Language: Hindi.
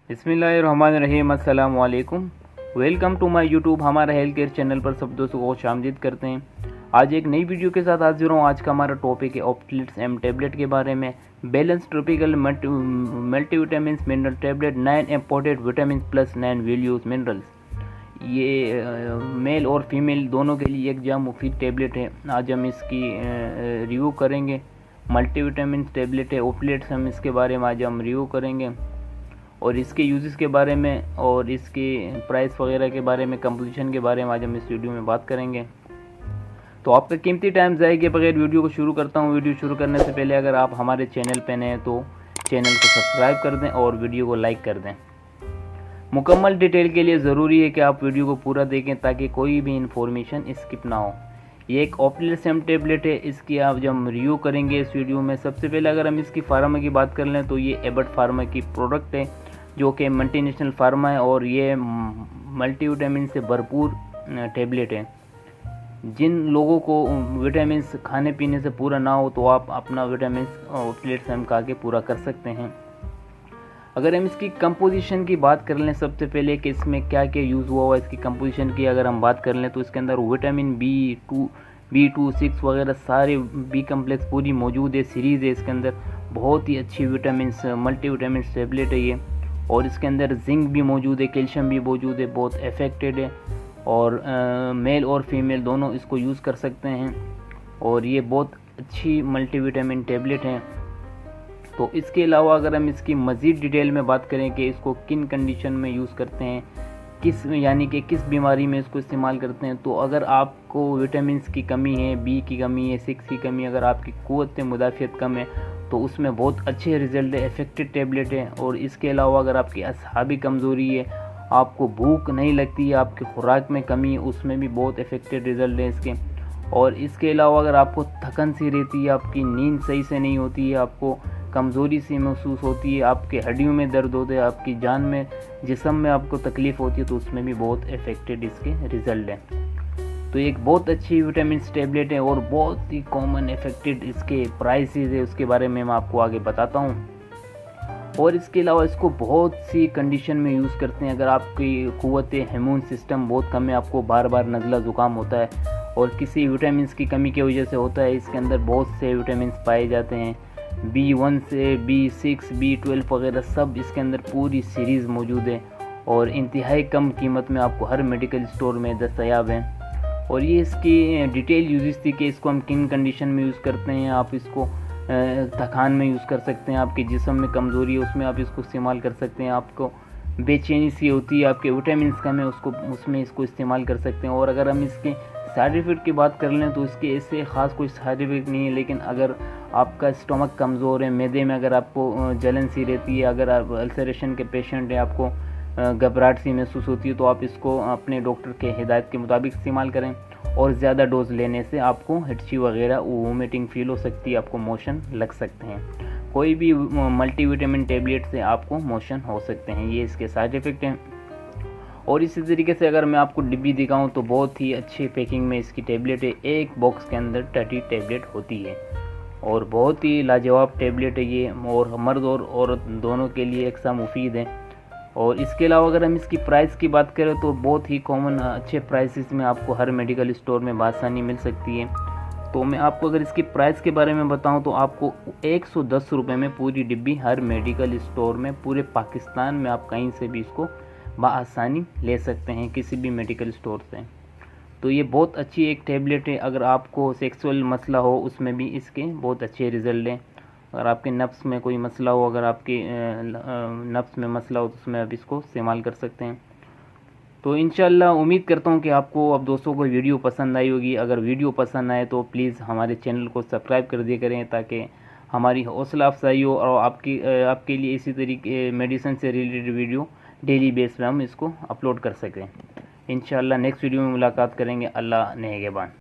बिस्मिल्लाहिर्रहमानिर्रहीम। अस्सलाम वालेकुम। वेलकम टू माय यूट्यूब हमारा हेल्थ केयर चैनल पर सब दोस्तों को खुशामदीद करते हैं। आज एक नई वीडियो के साथ हाजिर हूँ। आज का हमारा टॉपिक है ऑप्टिलिट्स एम टैबलेट के बारे में। Balance tropical multivitamin mineral tablet 9 imported vitamin plus 9 values minerals. ये मेल और फीमेल दोनों के लिए एक जम मुफीद टैबलेट है। आज हम इसकी रिव्यू करेंगे। मल्टीविटामिन टैबलेट है ऑप्टिलिट्स, हम इसके बारे में आज हम रिव्यू करेंगे और इसके यूजेस के बारे में और इसके प्राइस वगैरह के बारे में, कंपोजिशन के बारे में आज हम इस वीडियो में बात करेंगे। तो आपका कीमती टाइम ज़ाया किए बगैर वीडियो को शुरू करता हूं। वीडियो शुरू करने से पहले अगर आप हमारे चैनल पर नए हैं तो चैनल को सब्सक्राइब कर दें और वीडियो को लाइक कर दें। मुकम्मल डिटेल के लिए ज़रूरी है कि आप वीडियो को पूरा देखें ताकि कोई भी इंफॉर्मेशन स्किप ना हो। ये एक ऑप्टिलिट्स एम टैबलेट है। इसकी आप जब हम रिव्यू करेंगे इस वीडियो में, सबसे पहले अगर हम इसकी फार्मा की बात कर लें तो ये एबट फार्मा की प्रोडक्ट है जो कि मल्टीनेशनल फार्मा है और ये मल्टीविटामिन से भरपूर टैबलेट है। जिन लोगों को विटामिन खाने पीने से पूरा ना हो तो आप अपना विटामिन ऑप्टिलिट्स एम खा के पूरा कर सकते हैं। अगर हम इसकी कंपोजिशन की बात कर लें सबसे पहले कि इसमें क्या क्या यूज़ हुआ हुआ इसकी कंपोजिशन की अगर हम बात कर लें तो इसके अंदर विटामिन B2, 6 वगैरह सारे बी कम्प्लेक्स पूरी मौजूद है, सीरीज़ है इसके अंदर। बहुत ही अच्छी विटामिन मल्टीविटामिन टैबलेट है ये। और इसके अंदर जिंक भी मौजूद है, कैल्शियम भी मौजूद है, बहुत इफेक्टेड है और मेल और फीमेल दोनों इसको यूज़ कर सकते हैं और ये बहुत अच्छी मल्टीविटामिन टैबलेट है। तो इसके अलावा अगर हम इसकी मज़ीद डिटेल में बात करें कि इसको किन कंडीशन में यूज़ करते हैं, किस बीमारी में इसको इस्तेमाल करते हैं, तो अगर आपको विटामिन की कमी है, बी की कमी है, 6 की कमी, अगर आपकी क़ुव्वत मुदाफ़ियत कम है तो उसमें बहुत अच्छे रिज़ल्ट है, इफेक्टिव टैबलेट है। और इसके अलावा अगर आपकी असाबी कमज़ोरी है, आपको भूख नहीं लगती है, आपकी खुराक में कमी है, उसमें भी बहुत इफेक्टिव रिज़ल्ट है इसके। और इसके अलावा अगर आपको थकन सी रहती है, आपकी नींद सही से नहीं होती है, आपको कमज़ोरी सी महसूस होती है, आपके हड्डियों में दर्द होते हैं, आपकी जान में, जिस्म में आपको तकलीफ़ होती है, तो उसमें भी बहुत इफेक्टिव इसके रिज़ल्ट हैं। तो एक बहुत अच्छी विटामिन टैबलेट है और बहुत ही कॉमन इफेक्टेड इसके प्राइसेस है, उसके बारे में मैं आपको आगे बताता हूँ। और इसके अलावा इसको बहुत सी कंडीशन में यूज़ करते हैं। अगर आपकी क़ुव्वत इम्यून सिस्टम बहुत कम है, आपको बार बार नज़ला ज़ुकाम होता है और किसी विटामिन की कमी की वजह से होता है, इसके अंदर बहुत से विटामिन पाए जाते हैं, B1 से B6, B12 वगैरह सब इसके अंदर पूरी सीरीज़ मौजूद है और इंतहाई कम कीमत में आपको हर मेडिकल स्टोर में दस्तयाब है। और ये इसकी डिटेल यूजेस थी कि इसको हम किन कंडीशन में यूज़ करते हैं। आप इसको थकान में यूज़ कर सकते हैं, आपके जिस्म में कमज़ोरी है उसमें आप इसको इस्तेमाल कर सकते हैं, आपको बेचैनी सी होती है, आपके विटामिन कम है उसमें इसको इस्तेमाल कर सकते हैं। और अगर हम इसके साइड इफ़ेक्ट की बात कर लें तो इसके ऐसे ख़ास कोई साइड इफ़ेक्ट नहीं है, लेकिन अगर आपका स्टमक कमज़ोर है, मैदे में अगर आपको जलन सी रहती है, अगर आप अल्सरेशन के पेशेंट हैं, आपको घबराहट सी महसूस होती है, तो आप इसको अपने डॉक्टर के हिदायत के मुताबिक इस्तेमाल करें। और ज़्यादा डोज लेने से आपको हिचकी वगैरह वोमिटिंग फील हो सकती है, आपको मोशन लग सकते हैं। कोई भी मल्टीविटामिन टैबलेट से आपको मोशन हो सकते हैं, ये इसके साइड इफ़ेक्ट हैं। और इसी तरीके से अगर मैं आपको डिब्बी दिखाऊं तो बहुत ही अच्छी पैकिंग में इसकी टैबलेट है। एक बॉक्स के अंदर 30 टैबलेट होती है और बहुत ही लाजवाब टैबलेट है ये, और मर्द और औरत दोनों के लिए एक सा मुफीद है। और इसके अलावा अगर हम इसकी प्राइस की बात करें तो बहुत ही कॉमन अच्छे प्राइसेस में आपको हर मेडिकल स्टोर में बासानी मिल सकती है। तो मैं आपको अगर इसकी प्राइस के बारे में बताऊं तो आपको 110 रुपये में पूरी डिब्बी हर मेडिकल स्टोर में पूरे पाकिस्तान में आप कहीं से भी इसको बआसानी ले सकते हैं, किसी भी मेडिकल स्टोर से। तो ये बहुत अच्छी एक टैबलेट है। अगर आपको सेक्सुअल मसला हो उसमें भी इसके बहुत अच्छे रिज़ल्ट हैं। अगर आपके नफ्स में कोई मसला हो, अगर आपके नफ्स में मसला हो तो उसमें आप इसको इस्तेमाल कर सकते हैं। तो इंशाल्लाह उम्मीद करता हूँ कि आपको अब दोस्तों को वीडियो पसंद आई होगी। अगर वीडियो पसंद आए तो प्लीज़ हमारे चैनल को सब्सक्राइब कर दिया करें ताकि हमारी हौसला अफजाई हो और आपके लिए इसी तरीके मेडिसिन से रिलेटेड वीडियो डेली बेस पे हम इसको अपलोड कर सकें। इंशाल्लाह नेक्स्ट वीडियो में मुलाकात करेंगे। अल्लाह नेगेबान।